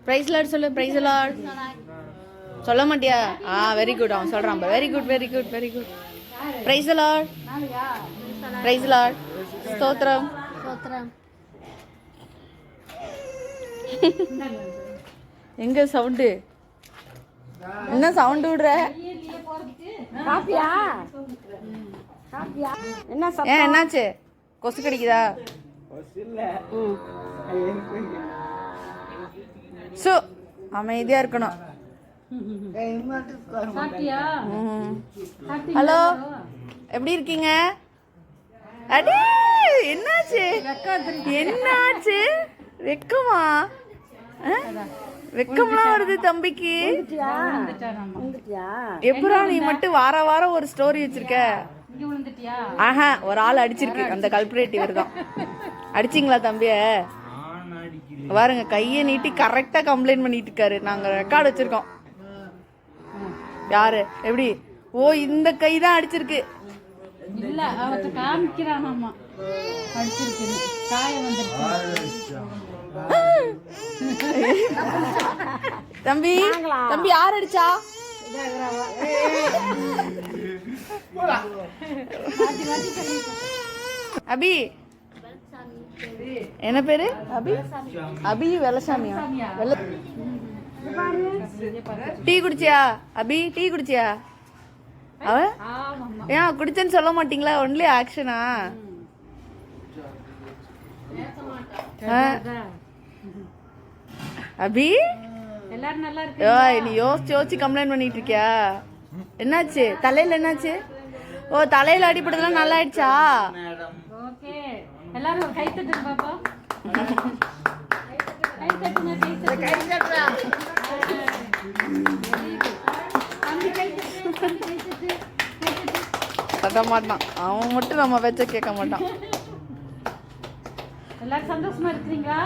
Price lord சொல்லு. Praise lord சொல்ல மாட்டியா? Very good. அவன் சொல்றான். Very good very good very good. Praise lord. Praise lord. ஸ்தோத்திரம். எங்க சவுண்டு? என்ன சவுண்ட் விடுற? என்னாச்சு? கொசு கடிக்குதா? சு அமைதியா இருக்கணும். ஹலோ, எப்படி இருக்கீங்க? அடி என்னாச்சு? என்னாச்சு? வெக்கமா? வெக்கம்லாம் வருது தம்பிக்கு. எப்பரா நீ மட்டும் வார வாரம் ஒரு ஸ்டோரி வச்சிருக்க? ஒரு ஆள் அடிச்சிருக்கு. அந்த கல்பரேட்டிவர் தான். அடிச்சிங்களா தம்பிய? பாருங்க, கையை நீட்டி கரெக்டா கம்ப்ளைண்ட் பண்ணிட்டு இருக்காரு. நாங்க ரெக்கார்டு வச்சிருக்கோம். யாரு? எப்படி? ஓ, இந்த கை தான் அடிச்சிருக்கு. இல்ல, அவட்ட காமிக்கிறானாமா அடிச்சிருக்கு. காயம் வந்துருச்சு. தம்பி தம்பி யார் அடிச்சா? அபி என்ன பேரு? அபி அபி வெள்ளசாமியா? டீ குடிச்சியா அபி? டீ குடிச்சியா? அவ ஏன் குடிச்சேன்னு சொல்ல மாட்டீங்களா? ஒன்லி ஆக்ஷனா? அபி எல்லாரும் நல்லா இருக்கு. நீ யோசிச்சு யோசிச்சு கம்ப்ளைண்ட் பண்ணிட்டு இருக்கியா? என்னாச்சு தலையில? என்னாச்சு? ஓ, தலையில அடிபடுறதுலாம் நல்லா ஆயிடுச்சா? ஓகே, எல்லாரும் ஒரு கை தட்டுங்க பாப்பா. கை தட்டுங்க, கை தட்டுங்க. தட்ட மாட்டான் அவன் மட்டும். நம்ம பேச்ச கேட்க மாட்டான். எல்லாரும் சந்தோஷமா இருக்கீங்களா?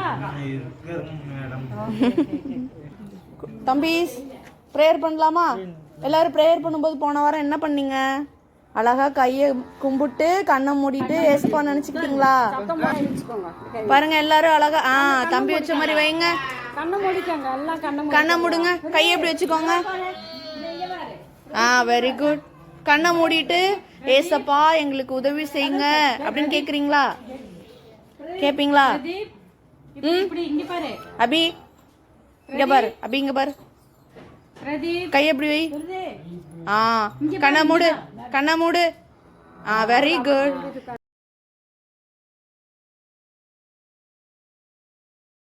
தம்பி ப்ரேயர் பண்ணலாமா? எல்லாரும் ப்ரேயர் பண்ணும்போது போன வாரம் என்ன பண்ணீங்க? அழகா கையை கும்பிட்டு கண்ணை மூடிட்டு ஏசப்பா நினைச்சுக்கிட்டீங்களா? பாருங்க எல்லாரும் அழகா தம்பி வச்ச மாதிரி வைங்க. கண்ணை மூடுங்க. கையை எப்படி வச்சுக்கோங்க. Very good. கண்ணை மூடிட்டு ஏசப்பா எங்களுக்கு உதவி செய்யுங்க அப்படின்னு கேக்குறீங்களா? கேப்பீங்களா? அபி இங்க பாரு. அபி இங்க பாரு. கை எப்படி வை. கண்ணை மூடு. கண்ணை மூடு. Very good.